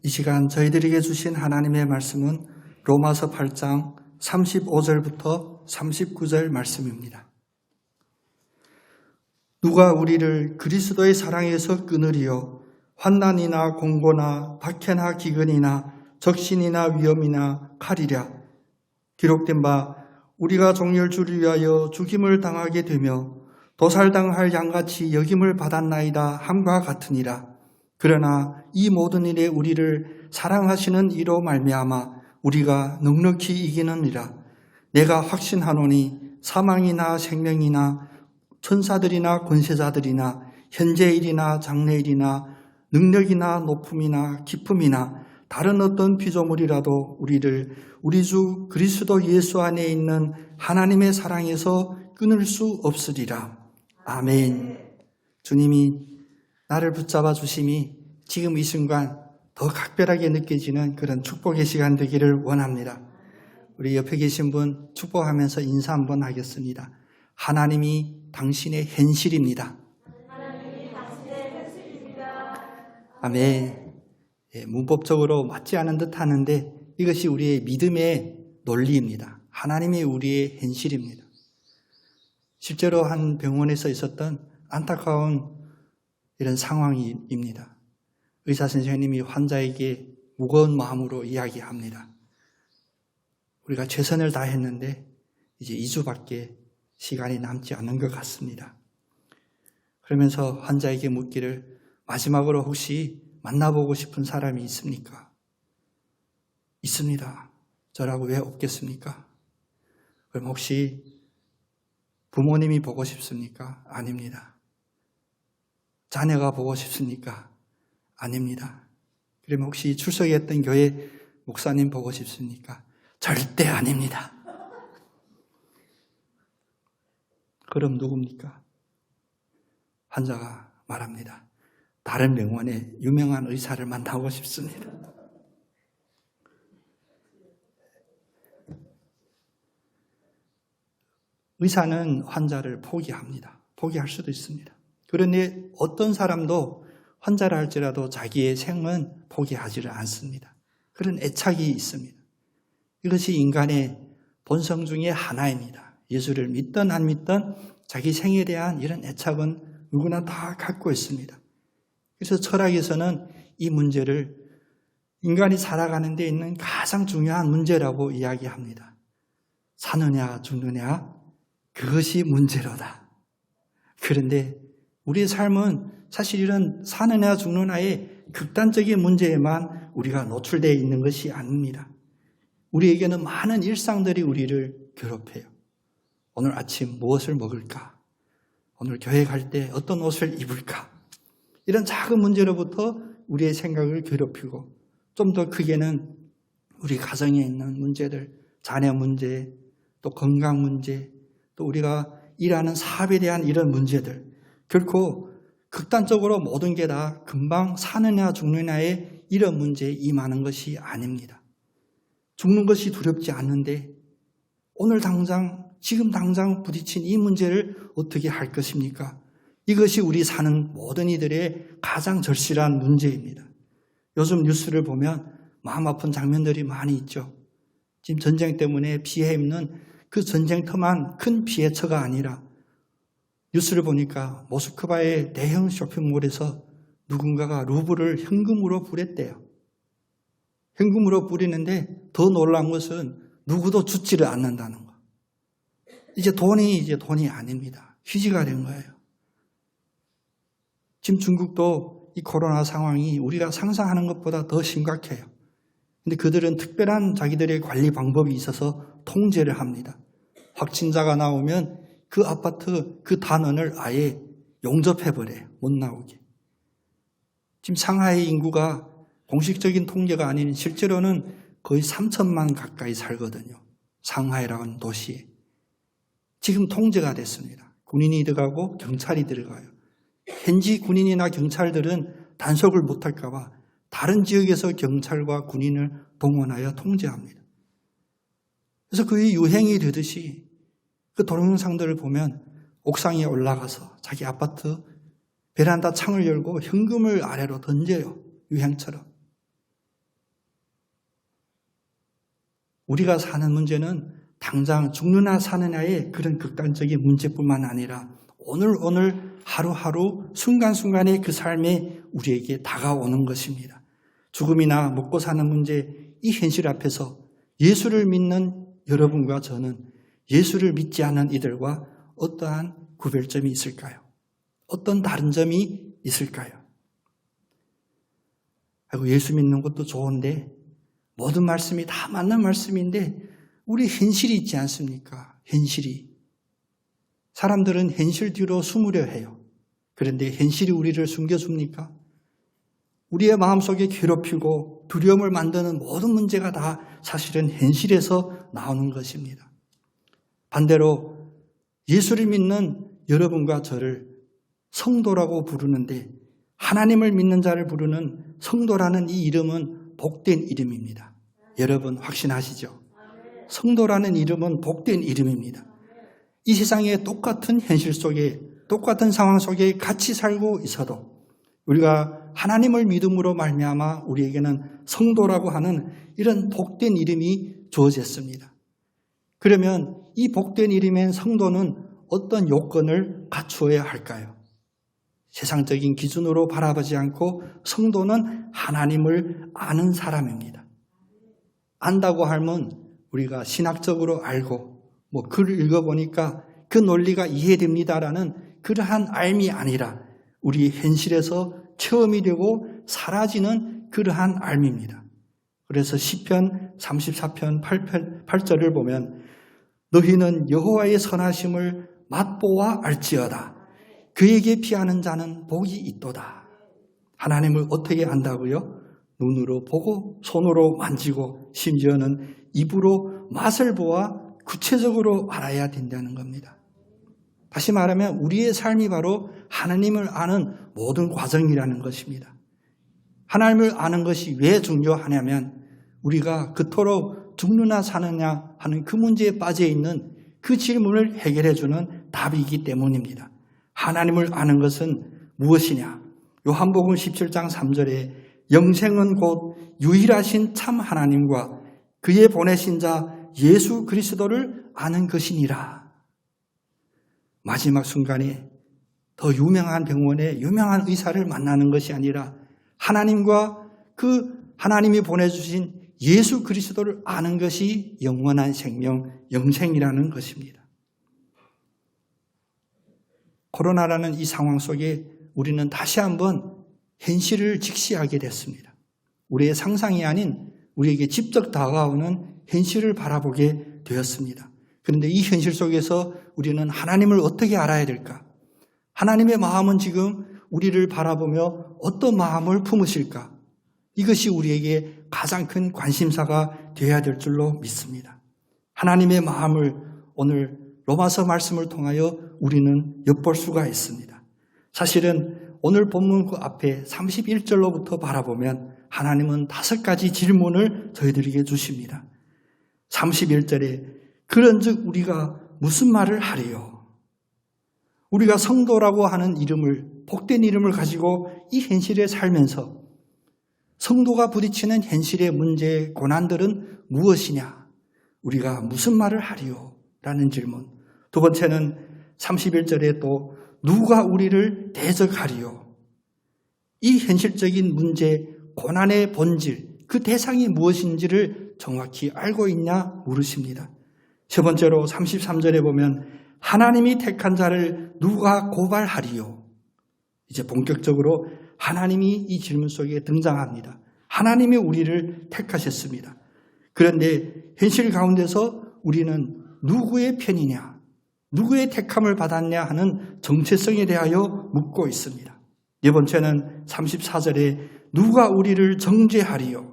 이 시간 저희들에게 주신 하나님의 말씀은 로마서 8장 35절부터 39절 말씀입니다. 누가 우리를 그리스도의 사랑에서 끊으리요? 환난이나 공고나 박해나 기근이나 적신이나 위험이나 칼이랴. 기록된 바 우리가 종려 주를 위하여 죽임을 당하게 되며 도살당할 양같이 여김을 받았나이다 함과 같으니라. 그러나 이 모든 일에 우리를 사랑하시는 이로 말미암아 우리가 넉넉히 이기느니라. 내가 확신하노니 사망이나 생명이나 천사들이나 권세자들이나 현재일이나 장래일이나 능력이나 높음이나 깊음이나 다른 어떤 피조물이라도 우리를 우리 주 그리스도 예수 안에 있는 하나님의 사랑에서 끊을 수 없으리라. 아멘. 주님이 나를 붙잡아 주심이 지금 이 순간 더 각별하게 느껴지는 그런 축복의 시간 되기를 원합니다. 우리 옆에 계신 분 축복하면서 인사 한번 하겠습니다. 하나님이 당신의 현실입니다. 하나님이 당신의 현실입니다. 아멘. 문법적으로 맞지 않은 듯 하는데 이것이 우리의 믿음의 논리입니다. 하나님이 우리의 현실입니다. 실제로 한 병원에서 있었던 안타까운 이런 상황입니다. 의사 선생님이 환자에게 무거운 마음으로 이야기합니다. 우리가 최선을 다했는데 이제 2주밖에 시간이 남지 않은 것 같습니다. 그러면서 환자에게 묻기를 마지막으로 혹시 만나보고 싶은 사람이 있습니까? 있습니다. 저라고 왜 없겠습니까? 그럼 혹시 부모님이 보고 싶습니까? 아닙니다. 자녀가 보고 싶습니까? 아닙니다. 그러면 혹시 출석했던 교회 목사님 보고 싶습니까? 절대 아닙니다. 그럼 누굽니까? 환자가 말합니다. 다른 병원의 유명한 의사를 만나고 싶습니다. 의사는 환자를 포기합니다. 포기할 수도 있습니다. 그런데 어떤 사람도 환자를 할지라도 자기의 생은 포기하지를 않습니다. 그런 애착이 있습니다. 이것이 인간의 본성 중에 하나입니다. 예수를 믿든 안 믿든 자기 생에 대한 이런 애착은 누구나 다 갖고 있습니다. 그래서 철학에서는 이 문제를 인간이 살아가는 데 있는 가장 중요한 문제라고 이야기합니다. 사느냐 죽느냐 그것이 문제로다. 그런데 우리의 삶은 사실 이런 사느냐 죽느냐의 극단적인 문제에만 우리가 노출되어 있는 것이 아닙니다. 우리에게는 많은 일상들이 우리를 괴롭혀요. 오늘 아침 무엇을 먹을까? 오늘 교회 갈 때 어떤 옷을 입을까? 이런 작은 문제로부터 우리의 생각을 괴롭히고 좀 더 크게는 우리 가정에 있는 문제들, 자녀 문제, 또 건강 문제, 또 우리가 일하는 사업에 대한 이런 문제들 결코 극단적으로 모든 게 다 금방 사느냐 죽느냐의 이런 문제에 임하는 것이 아닙니다. 죽는 것이 두렵지 않는데 오늘 당장 지금 당장 부딪힌 이 문제를 어떻게 할 것입니까? 이것이 우리 사는 모든 이들의 가장 절실한 문제입니다. 요즘 뉴스를 보면 마음 아픈 장면들이 많이 있죠. 지금 전쟁 때문에 피해 입는 그 전쟁터만 큰 피해처가 아니라 뉴스를 보니까 모스크바의 대형 쇼핑몰에서 누군가가 루블을 현금으로 뿌렸대요. 현금으로 뿌리는데 더 놀라운 것은 누구도 죽지를 않는다는 거. 이제 돈이 아닙니다. 휴지가 된 거예요. 지금 중국도 이 코로나 상황이 우리가 상상하는 것보다 더 심각해요. 근데 그들은 특별한 자기들의 관리 방법이 있어서 통제를 합니다. 확진자가 나오면 그 아파트 그 단원을 아예 용접해버려요. 못 나오게. 지금 상하이 인구가 공식적인 통계가 아닌 실제로는 거의 3천만 가까이 살거든요. 상하이라는 도시에. 지금 통제가 됐습니다. 군인이 들어가고 경찰이 들어가요. 현지 군인이나 경찰들은 단속을 못할까 봐 다른 지역에서 경찰과 군인을 동원하여 통제합니다. 그래서 그게 유행이 되듯이 그 동영상들을 보면 옥상에 올라가서 자기 아파트 베란다 창을 열고 현금을 아래로 던져요. 유행처럼. 우리가 사는 문제는 당장 죽느냐 사느냐의 그런 극단적인 문제뿐만 아니라 오늘 하루하루 순간순간의 그 삶에 우리에게 다가오는 것입니다. 죽음이나 먹고 사는 문제, 이 현실 앞에서 예수를 믿는 여러분과 저는 예수를 믿지 않는 이들과 어떠한 구별점이 있을까요? 어떤 다른 점이 있을까요? 예수 믿는 것도 좋은데 모든 말씀이 다 맞는 말씀인데 우리 현실이 있지 않습니까? 현실이. 사람들은 현실 뒤로 숨으려 해요. 그런데 현실이 우리를 숨겨줍니까? 우리의 마음속에 괴롭히고 두려움을 만드는 모든 문제가 다 사실은 현실에서 나오는 것입니다. 반대로 예수를 믿는 여러분과 저를 성도라고 부르는데 하나님을 믿는 자를 부르는 성도라는 이 이름은 복된 이름입니다. 여러분 확신하시죠? 성도라는 이름은 복된 이름입니다. 이 세상의 똑같은 현실 속에 똑같은 상황 속에 같이 살고 있어도 우리가 하나님을 믿음으로 말미암아 우리에게는 성도라고 하는 이런 복된 이름이 주어졌습니다. 그러면 이 복된 이름의 성도는 어떤 요건을 갖추어야 할까요? 세상적인 기준으로 바라보지 않고 성도는 하나님을 아는 사람입니다. 안다고 하면 우리가 신학적으로 알고 글을 읽어보니까 그 논리가 이해됩니다라는 그러한 알미 아니라 우리 현실에서 체험이 되고 사라지는 그러한 알미입니다. 그래서 시편 34편 8절을 보면 너희는 여호와의 선하심을 맛보아 알지어다. 그에게 피하는 자는 복이 있도다. 하나님을 어떻게 안다고요? 눈으로 보고 손으로 만지고 심지어는 입으로 맛을 보아 구체적으로 알아야 된다는 겁니다. 다시 말하면 우리의 삶이 바로 하나님을 아는 모든 과정이라는 것입니다. 하나님을 아는 것이 왜 중요하냐면 우리가 그토록 죽느냐 사느냐 하는 그 문제에 빠져 있는 그 질문을 해결해 주는 답이기 때문입니다. 하나님을 아는 것은 무엇이냐? 요한복음 17장 3절에 영생은 곧 유일하신 참 하나님과 그의 보내신 자 예수 그리스도를 아는 것이니라. 마지막 순간에 더 유명한 병원에 유명한 의사를 만나는 것이 아니라 하나님과 그 하나님이 보내주신 예수 그리스도를 아는 것이 영원한 생명, 영생이라는 것입니다. 코로나라는 이 상황 속에 우리는 다시 한번 현실을 직시하게 됐습니다. 우리의 상상이 아닌 우리에게 직접 다가오는 현실을 바라보게 되었습니다. 그런데 이 현실 속에서 우리는 하나님을 어떻게 알아야 될까? 하나님의 마음은 지금 우리를 바라보며 어떤 마음을 품으실까? 이것이 우리에게 가장 큰 관심사가 되어야 될 줄로 믿습니다. 하나님의 마음을 오늘 로마서 말씀을 통하여 우리는 엿볼 수가 있습니다. 사실은 오늘 본문 그 앞에 31절로부터 바라보면 하나님은 5가지 질문을 저희들에게 주십니다. 31절에 그런즉 우리가 무슨 말을 하리요? 우리가 성도라고 하는 이름을 복된 이름을 가지고 이 현실에 살면서 성도가 부딪히는 현실의 문제, 고난들은 무엇이냐? 우리가 무슨 말을 하리요? 라는 질문. 두 번째는 31절에 또 누가 우리를 대적하리요? 이 현실적인 문제, 고난의 본질, 그 대상이 무엇인지를 정확히 알고 있냐 물으십니다. 세 번째로 33절에 보면 하나님이 택한 자를 누가 고발하리요? 이제 본격적으로 하나님이 이 질문 속에 등장합니다. 하나님이 우리를 택하셨습니다. 그런데 현실 가운데서 우리는 누구의 편이냐, 누구의 택함을 받았냐 하는 정체성에 대하여 묻고 있습니다. 네 번째는 34절에 누가 우리를 정죄하리요?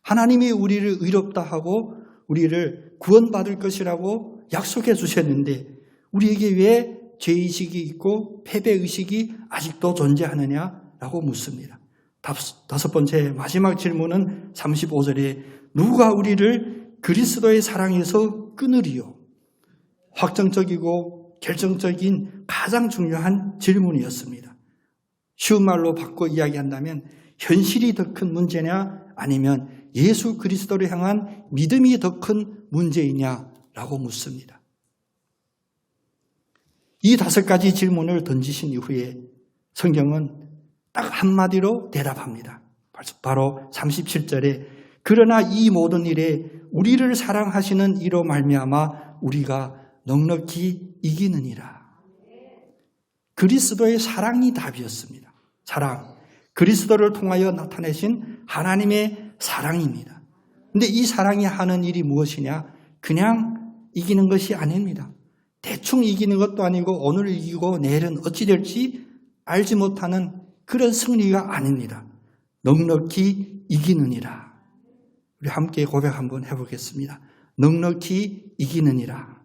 하나님이 우리를 의롭다 하고 우리를 구원받을 것이라고 약속해 주셨는데 우리에게 왜 죄의식이 있고 패배의식이 아직도 존재하느냐라고 묻습니다. 다섯 번째 마지막 질문은 35절에 누가 우리를 그리스도의 사랑에서 끊으리요? 확정적이고 결정적인 가장 중요한 질문이었습니다. 쉬운 말로 바꿔 이야기한다면 현실이 더 큰 문제냐 아니면 예수 그리스도를 향한 믿음이 더 큰 문제이냐라고 묻습니다. 이 5가지 질문을 던지신 이후에 성경은 딱 한마디로 대답합니다. 바로 37절에 그러나 이 모든 일에 우리를 사랑하시는 이로 말미암아 우리가 넉넉히 이기느니라. 그리스도의 사랑이 답이었습니다. 사랑. 그리스도를 통하여 나타내신 하나님의 사랑입니다. 그런데 이 사랑이 하는 일이 무엇이냐? 그냥 이기는 것이 아닙니다. 대충 이기는 것도 아니고 오늘 이기고 내일은 어찌 될지 알지 못하는 그런 승리가 아닙니다. 넉넉히 이기느니라. 우리 함께 고백 한번 해보겠습니다. 넉넉히 이기느니라.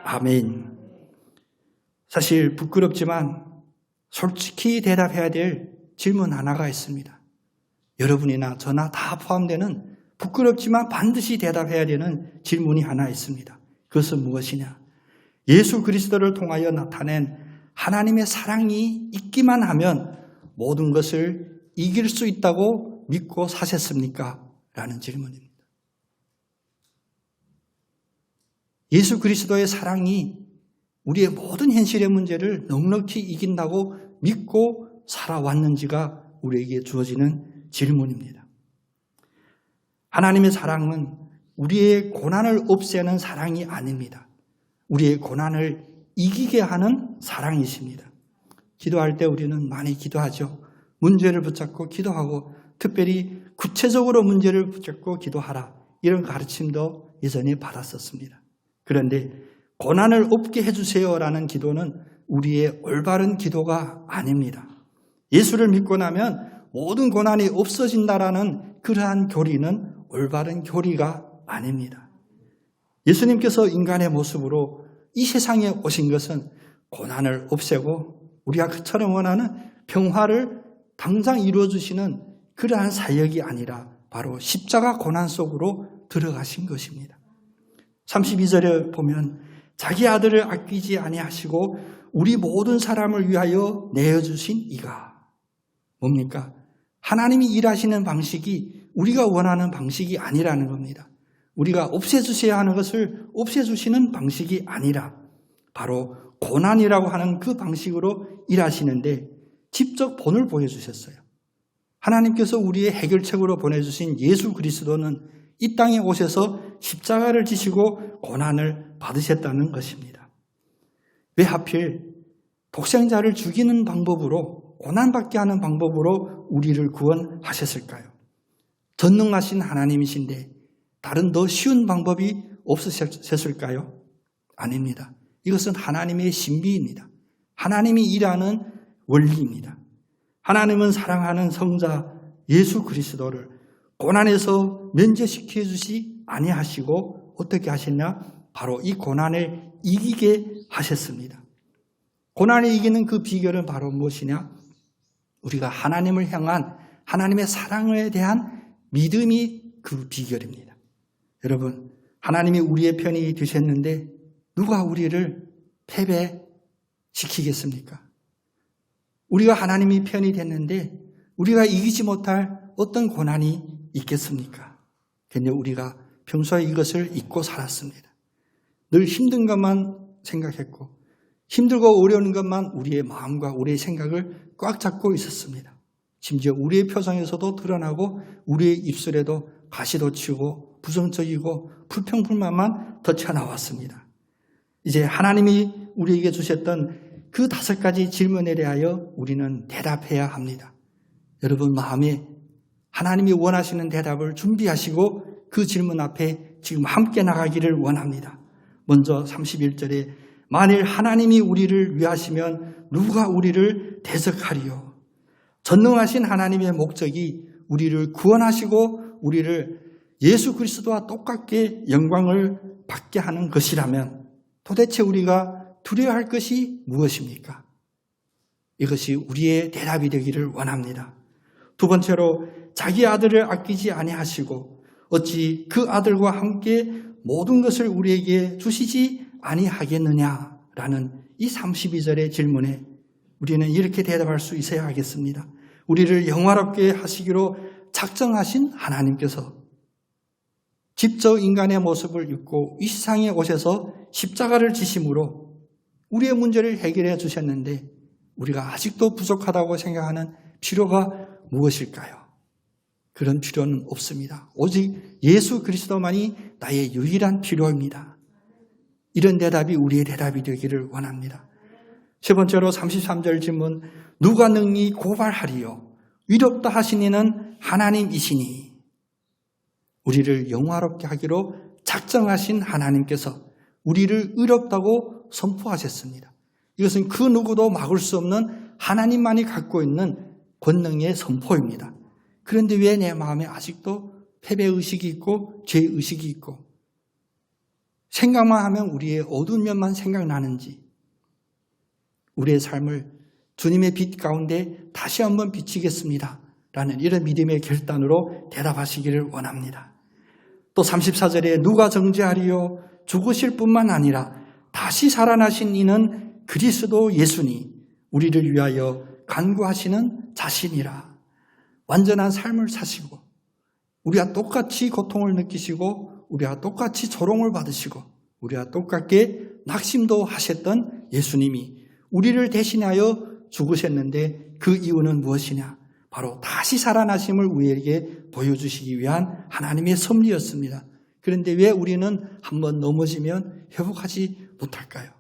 아멘. 사실 부끄럽지만 솔직히 대답해야 될 질문 하나가 있습니다. 여러분이나 저나 다 포함되는 부끄럽지만 반드시 대답해야 되는 질문이 하나 있습니다. 그것은 무엇이냐? 예수 그리스도를 통하여 나타낸 하나님의 사랑이 있기만 하면 모든 것을 이길 수 있다고 믿고 사셨습니까? 라는 질문입니다. 예수 그리스도의 사랑이 우리의 모든 현실의 문제를 넉넉히 이긴다고 믿고 살아왔는지가 우리에게 주어지는 질문입니다. 하나님의 사랑은 우리의 고난을 없애는 사랑이 아닙니다. 우리의 고난을 이기게 하는 사랑이십니다. 기도할 때 우리는 많이 기도하죠. 문제를 붙잡고 기도하고 특별히 구체적으로 문제를 붙잡고 기도하라. 이런 가르침도 예전에 받았었습니다. 그런데 고난을 없게 해주세요라는 기도는 우리의 올바른 기도가 아닙니다. 예수를 믿고 나면 모든 고난이 없어진다라는 그러한 교리는 올바른 교리가 아닙니다. 예수님께서 인간의 모습으로 이 세상에 오신 것은 고난을 없애고 우리가 그처럼 원하는 평화를 당장 이루어주시는 그러한 사역이 아니라 바로 십자가 고난 속으로 들어가신 것입니다. 32절에 보면 자기 아들을 아끼지 아니하시고 우리 모든 사람을 위하여 내어주신 이가 뭡니까? 하나님이 일하시는 방식이 우리가 원하는 방식이 아니라는 겁니다. 우리가 없애주셔야 하는 것을 없애주시는 방식이 아니라 바로 고난이라고 하는 그 방식으로 일하시는데 직접 본을 보여주셨어요. 하나님께서 우리의 해결책으로 보내주신 예수 그리스도는 이 땅에 오셔서 십자가를 지시고 고난을 받으셨다는 것입니다. 왜 하필 독생자를 죽이는 방법으로 고난받게 하는 방법으로 우리를 구원하셨을까요? 전능하신 하나님이신데 다른 더 쉬운 방법이 없으셨을까요? 아닙니다. 이것은 하나님의 신비입니다. 하나님이 일하는 원리입니다. 하나님은 사랑하는 성자 예수 그리스도를 고난에서 면제시켜 주시 아니하시고 어떻게 하셨냐? 바로 이 고난을 이기게 하셨습니다. 고난을 이기는 그 비결은 바로 무엇이냐? 우리가 하나님을 향한 하나님의 사랑에 대한 믿음이 그 비결입니다. 여러분, 하나님이 우리의 편이 되셨는데 누가 우리를 패배시키겠습니까? 우리가 하나님이 편이 됐는데 우리가 이기지 못할 어떤 고난이 있겠습니까? 그런데 우리가 평소에 이것을 잊고 살았습니다. 늘 힘든 것만 생각했고 힘들고 어려운 것만 우리의 마음과 우리의 생각을 꽉 잡고 있었습니다. 심지어 우리의 표정에서도 드러나고 우리의 입술에도 가시도 치고 부정적이고 불평불만만 덧쳐나왔습니다. 이제 하나님이 우리에게 주셨던 그 5가지 질문에 대하여 우리는 대답해야 합니다. 여러분 마음에 하나님이 원하시는 대답을 준비하시고 그 질문 앞에 지금 함께 나가기를 원합니다. 먼저 31절에 만일 하나님이 우리를 위하시면 누가 우리를 대적하리요? 전능하신 하나님의 목적이 우리를 구원하시고 우리를 예수 그리스도와 똑같게 영광을 받게 하는 것이라면 도대체 우리가 두려워할 것이 무엇입니까? 이것이 우리의 대답이 되기를 원합니다. 두 번째로 자기 아들을 아끼지 아니하시고 어찌 그 아들과 함께 모든 것을 우리에게 주시지 아니하겠느냐라는 이 32절의 질문에 우리는 이렇게 대답할 수 있어야 하겠습니다. 우리를 영화롭게 하시기로 작정하신 하나님께서 직접 인간의 모습을 입고 이 세상에 오셔서 십자가를 지심으로 우리의 문제를 해결해 주셨는데 우리가 아직도 부족하다고 생각하는 필요가 무엇일까요? 그런 필요는 없습니다. 오직 예수 그리스도만이 나의 유일한 필요입니다. 이런 대답이 우리의 대답이 되기를 원합니다. 세 번째로 33절 질문, 누가 능히 고발하리요? 위롭다 하신 이는 하나님이시니. 우리를 영화롭게 하기로 작정하신 하나님께서 우리를 의롭다고 선포하셨습니다. 이것은 그 누구도 막을 수 없는 하나님만이 갖고 있는 권능의 선포입니다. 그런데 왜 내 마음에 아직도 패배의식이 있고 죄의식이 있고 생각만 하면 우리의 어두운 면만 생각나는지, 우리의 삶을 주님의 빛 가운데 다시 한번 비치겠습니다 라는 이런 믿음의 결단으로 대답하시기를 원합니다. 또 34절에 누가 정죄하리요? 죽으실 뿐만 아니라 다시 살아나신 이는 그리스도 예수니 우리를 위하여 간구하시는 자신이라. 완전한 삶을 사시고 우리와 똑같이 고통을 느끼시고 우리와 똑같이 조롱을 받으시고 우리와 똑같게 낙심도 하셨던 예수님이 우리를 대신하여 죽으셨는데 그 이유는 무엇이냐? 바로 다시 살아나심을 우리에게 보여주시기 위한 하나님의 섭리였습니다. 그런데 왜 우리는 한번 넘어지면 회복하지 못할까요?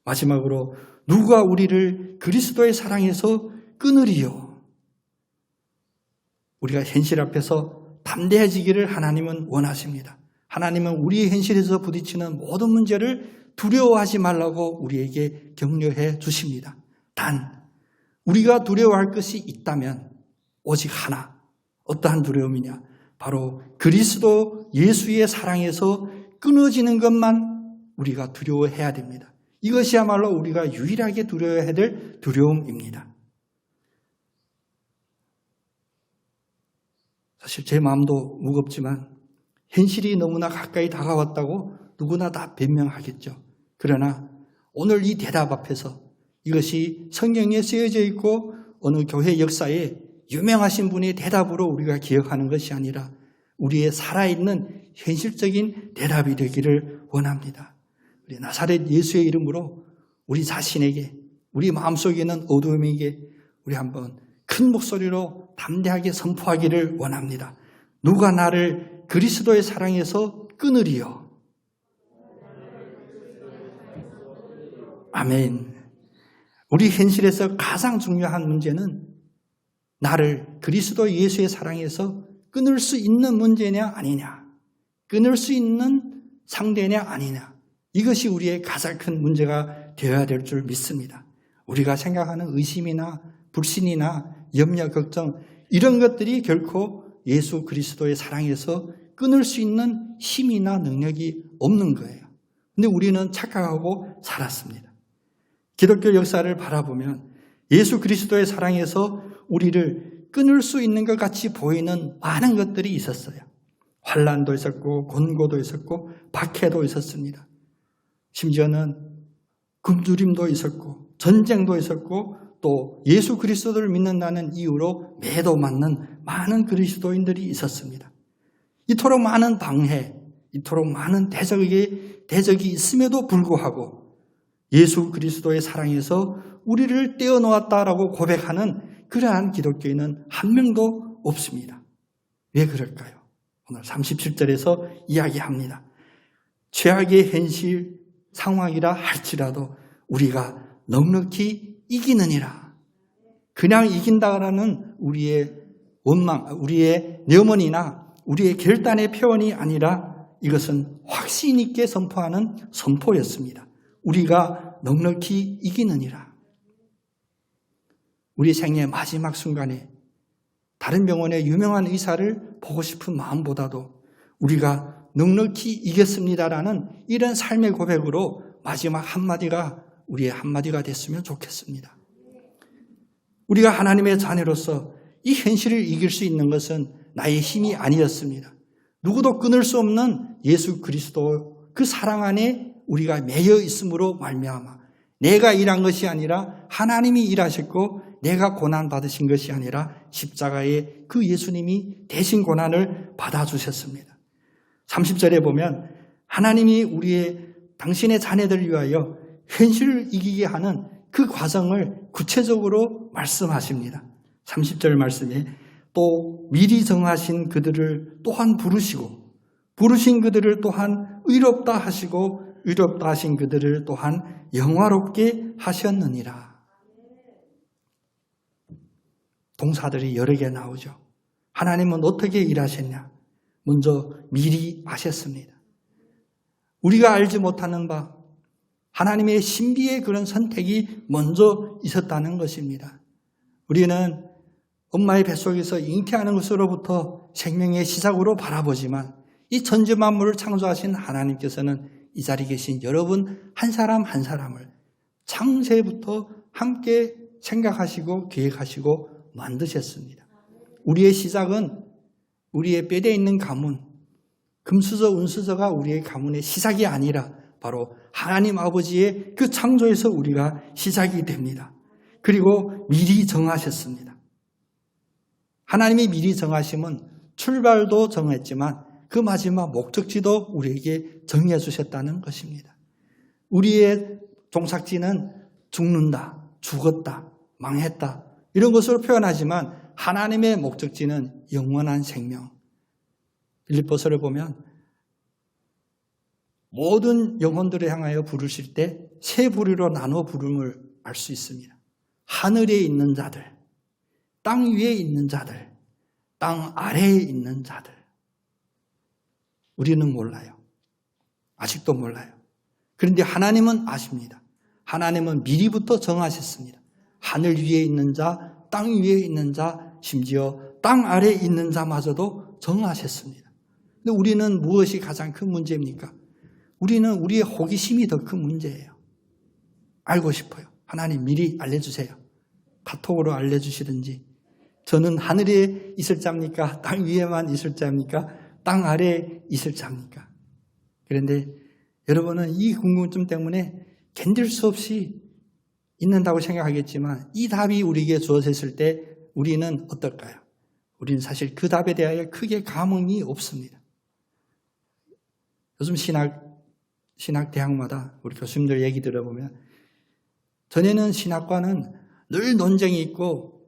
마지막으로 누가 우리를 그리스도의 사랑에서 끊으리요? 우리가 현실 앞에서 담대해지기를 하나님은 원하십니다. 하나님은 우리의 현실에서 부딪히는 모든 문제를 두려워하지 말라고 우리에게 격려해 주십니다. 단 우리가 두려워할 것이 있다면 오직 하나, 어떠한 두려움이냐? 바로 그리스도 예수의 사랑에서 끊어지는 것만 우리가 두려워해야 됩니다. 이것이야말로 우리가 유일하게 두려워해야 될 두려움입니다. 사실 제 마음도 무겁지만 현실이 너무나 가까이 다가왔다고 누구나 다 변명하겠죠. 그러나 오늘 이 대답 앞에서 이것이 성경에 쓰여져 있고 어느 교회 역사에 유명하신 분의 대답으로 우리가 기억하는 것이 아니라 우리의 살아있는 현실적인 대답이 되기를 원합니다. 우리 나사렛 예수의 이름으로 우리 자신에게, 우리 마음속에 있는 어두움에게 우리 한번 큰 목소리로 담대하게 선포하기를 원합니다. 누가 나를 그리스도의 사랑에서 끊으리요? 아멘. 우리 현실에서 가장 중요한 문제는 나를 그리스도 예수의 사랑에서 끊을 수 있는 문제냐 아니냐, 끊을 수 있는 상대냐 아니냐, 이것이 우리의 가장 큰 문제가 되어야 될 줄 믿습니다. 우리가 생각하는 의심이나 불신이나 염려, 걱정 이런 것들이 결코 예수 그리스도의 사랑에서 끊을 수 있는 힘이나 능력이 없는 거예요. 근데 우리는 착각하고 살았습니다. 기독교 역사를 바라보면 예수 그리스도의 사랑에서 우리를 끊을 수 있는 것 같이 보이는 많은 것들이 있었어요. 환난도 있었고 곤고도 있었고 박해도 있었습니다. 심지어는 굶주림도 있었고 전쟁도 있었고 또 예수 그리스도를 믿는다는 이유로 매도 맞는 많은 그리스도인들이 있었습니다. 이토록 많은 방해, 이토록 많은 대적이 있음에도 불구하고 예수 그리스도의 사랑에서 우리를 떼어놓았다라고 고백하는 그러한 기독교인은 한 명도 없습니다. 왜 그럴까요? 오늘 37절에서 이야기합니다. 최악의 현실 상황이라 할지라도 우리가 넉넉히 이기느니라. 그냥 이긴다라는 우리의 원망, 우리의 염원이나 우리의 결단의 표현이 아니라 이것은 확신 있게 선포하는 선포였습니다. 우리가 넉넉히 이기느니라. 우리 생의 마지막 순간에 다른 병원의 유명한 의사를 보고 싶은 마음보다도 우리가 넉넉히 이겼습니다라는 이런 삶의 고백으로 마지막 한마디가 우리의 한마디가 됐으면 좋겠습니다. 우리가 하나님의 자녀로서 이 현실을 이길 수 있는 것은 나의 힘이 아니었습니다. 누구도 끊을 수 없는 예수 그리스도 그 사랑 안에 우리가 매여 있음으로 말미암아 내가 일한 것이 아니라 하나님이 일하셨고 내가 고난 받으신 것이 아니라 십자가에 그 예수님이 대신 고난을 받아주셨습니다. 30절에 보면 하나님이 당신의 자녀들을 위하여 현실을 이기게 하는 그 과정을 구체적으로 말씀하십니다. 30절 말씀에 또 미리 정하신 그들을 또한 부르시고 부르신 그들을 또한 의롭다 하시고 의롭다 하신 그들을 또한 영화롭게 하셨느니라. 동사들이 여러 개 나오죠. 하나님은 어떻게 일하셨냐? 먼저 미리 아셨습니다. 우리가 알지 못하는 바 하나님의 신비의 그런 선택이 먼저 있었다는 것입니다. 우리는 엄마의 뱃속에서 잉태하는 것으로부터 생명의 시작으로 바라보지만 이 천지 만물을 창조하신 하나님께서는 이 자리에 계신 여러분 한 사람 한 사람을 창세부터 함께 생각하시고 계획하시고 만드셨습니다. 우리의 시작은 우리의 뼈대에 있는 가문, 금수저, 은수저가 우리의 가문의 시작이 아니라 바로 하나님 아버지의 그 창조에서 우리가 시작이 됩니다. 그리고 미리 정하셨습니다. 하나님이 미리 정하심은 출발도 정했지만 그 마지막 목적지도 우리에게 정해 주셨다는 것입니다. 우리의 종착지는 죽는다, 죽었다, 망했다 이런 것으로 표현하지만 하나님의 목적지는 영원한 생명. 빌립보서를 보면 모든 영혼들을 향하여 부르실 때 세 부류로 나눠 부름을 알 수 있습니다. 하늘에 있는 자들, 땅 위에 있는 자들, 땅 아래에 있는 자들. 우리는 몰라요. 아직도 몰라요. 그런데 하나님은 아십니다. 하나님은 미리부터 정하셨습니다. 하늘 위에 있는 자, 땅 위에 있는 자, 심지어 땅 아래에 있는 자마저도 정하셨습니다. 근데 우리는 무엇이 가장 큰 문제입니까? 우리는 우리의 호기심이 더 큰 문제예요. 알고 싶어요. 하나님 미리 알려주세요. 카톡으로 알려주시든지. 저는 하늘에 있을 자입니까? 땅 위에만 있을 자입니까? 땅 아래에 있을 자입니까? 그런데 여러분은 이 궁금증 때문에 견딜 수 없이 있는다고 생각하겠지만 이 답이 우리에게 주어졌을 때 우리는 어떨까요? 우리는 사실 그 답에 대하여 크게 감흥이 없습니다. 요즘 신학대학마다 우리 교수님들 얘기 들어보면 전에는 신학과는 늘 논쟁이 있고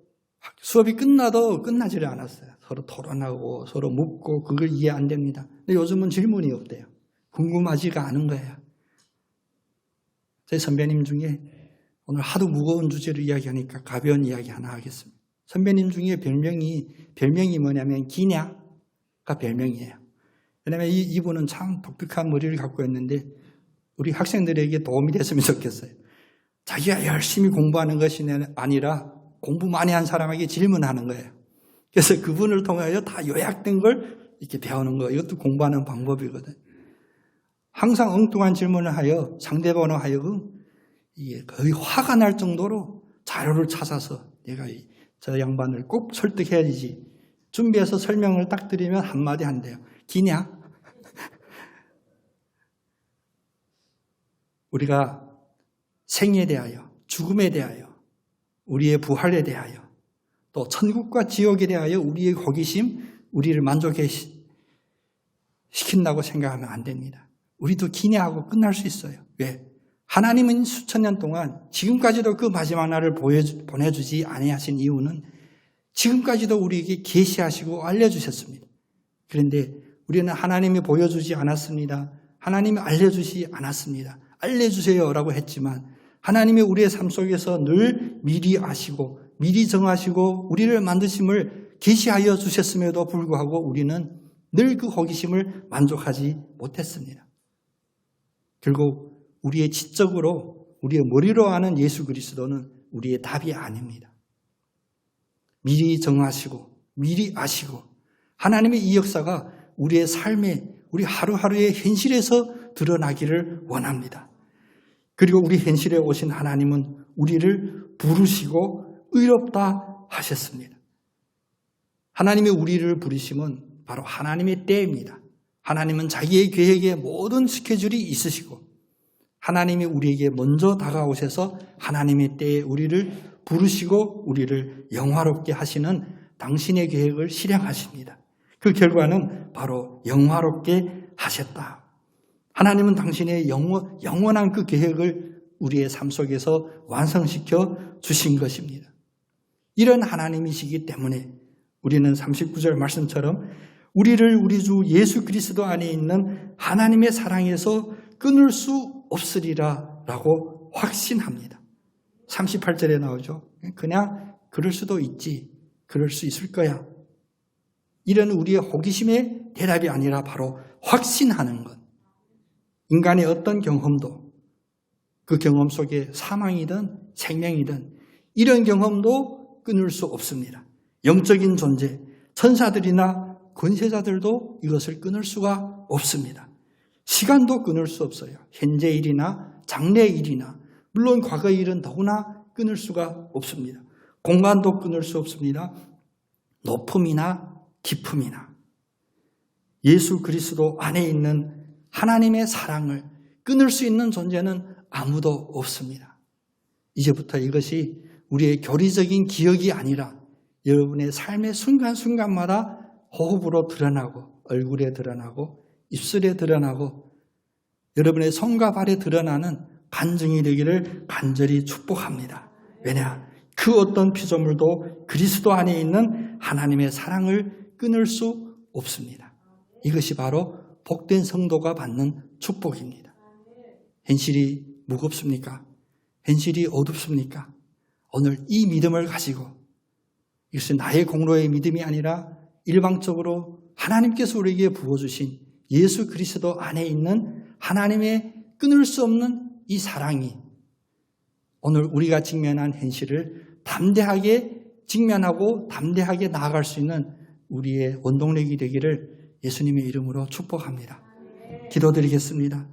수업이 끝나도 끝나지를 않았어요. 서로 토론하고 서로 묻고 그걸 이해 안 됩니다. 근데 요즘은 질문이 없대요. 궁금하지가 않은 거예요. 제 선배님 중에 오늘 하도 무거운 주제를 이야기하니까 가벼운 이야기 하나 하겠습니다. 선배님 중에 별명이 뭐냐면 기냐가 별명이에요. 왜냐하면 이분은 참 독특한 머리를 갖고 있는데 우리 학생들에게 도움이 됐으면 좋겠어요. 자기가 열심히 공부하는 것이 아니라 공부 많이 한 사람에게 질문하는 거예요. 그래서 그분을 통하여 다 요약된 걸 이렇게 배우는 거. 이것도 공부하는 방법이거든. 항상 엉뚱한 질문을 하여 상대방으로 하여금 이게 거의 화가 날 정도로 자료를 찾아서 내가 저 양반을 꼭 설득해야지. 준비해서 설명을 딱 드리면 한마디 한대요. 기냐? 우리가 생에 대하여, 죽음에 대하여, 우리의 부활에 대하여, 또 천국과 지옥에 대하여 우리의 호기심, 우리를 만족해 시킨다고 생각하면 안 됩니다. 우리도 기냐하고 끝날 수 있어요. 왜? 하나님은 수천 년 동안 지금까지도 그 마지막 날을 보내주지 아니하신 이유는 지금까지도 우리에게 계시하시고 알려주셨습니다. 그런데 우리는 하나님이 보여주지 않았습니다. 하나님이 알려주지 않았습니다. 알려주세요라고 했지만 하나님이 우리의 삶 속에서 늘 미리 아시고 미리 정하시고 우리를 만드심을 계시하여 주셨음에도 불구하고 우리는 늘 그 호기심을 만족하지 못했습니다. 결국 우리의 지적으로 우리의 머리로 아는 예수 그리스도는 우리의 답이 아닙니다. 미리 정하시고 미리 아시고 하나님의 이 역사가 우리의 삶에 우리 하루하루의 현실에서 드러나기를 원합니다. 그리고 우리 현실에 오신 하나님은 우리를 부르시고 의롭다 하셨습니다. 하나님이 우리를 부르심은 바로 하나님의 때입니다. 하나님은 자기의 계획에 모든 스케줄이 있으시고 하나님이 우리에게 먼저 다가오셔서 하나님의 때에 우리를 부르시고 우리를 영화롭게 하시는 당신의 계획을 실행하십니다. 그 결과는 바로 영화롭게 하셨다. 하나님은 당신의 영원한 그 계획을 우리의 삶 속에서 완성시켜 주신 것입니다. 이런 하나님이시기 때문에 우리는 39절 말씀처럼 우리를 우리 주 예수 그리스도 안에 있는 하나님의 사랑에서 끊을 수 없으리라 라고 확신합니다. 38절에 나오죠. 그냥 그럴 수도 있지. 그럴 수 있을 거야. 이런 우리의 호기심의 대답이 아니라 바로 확신하는 것. 인간의 어떤 경험도 그 경험 속에 사망이든 생명이든 이런 경험도 끊을 수 없습니다. 영적인 존재, 천사들이나 권세자들도 이것을 끊을 수가 없습니다. 시간도 끊을 수 없어요. 현재 일이나 장래 일이나 물론 과거 일은 더구나 끊을 수가 없습니다. 공간도 끊을 수 없습니다. 높음이나 깊음이나 예수 그리스도 안에 있는 하나님의 사랑을 끊을 수 있는 존재는 아무도 없습니다. 이제부터 이것이 우리의 교리적인 기억이 아니라 여러분의 삶의 순간순간마다 호흡으로 드러나고 얼굴에 드러나고 입술에 드러나고 여러분의 손과 발에 드러나는 간증이 되기를 간절히 축복합니다. 왜냐? 그 어떤 피조물도 그리스도 안에 있는 하나님의 사랑을 끊을 수 없습니다. 이것이 바로 복된 성도가 받는 축복입니다. 현실이 무겁습니까? 현실이 어둡습니까? 오늘 이 믿음을 가지고 이것은 나의 공로의 믿음이 아니라 일방적으로 하나님께서 우리에게 부어주신 예수 그리스도 안에 있는 하나님의 끊을 수 없는 이 사랑이 오늘 우리가 직면한 현실을 담대하게 직면하고 담대하게 나아갈 수 있는 우리의 원동력이 되기를 예수님의 이름으로 축복합니다. 기도드리겠습니다.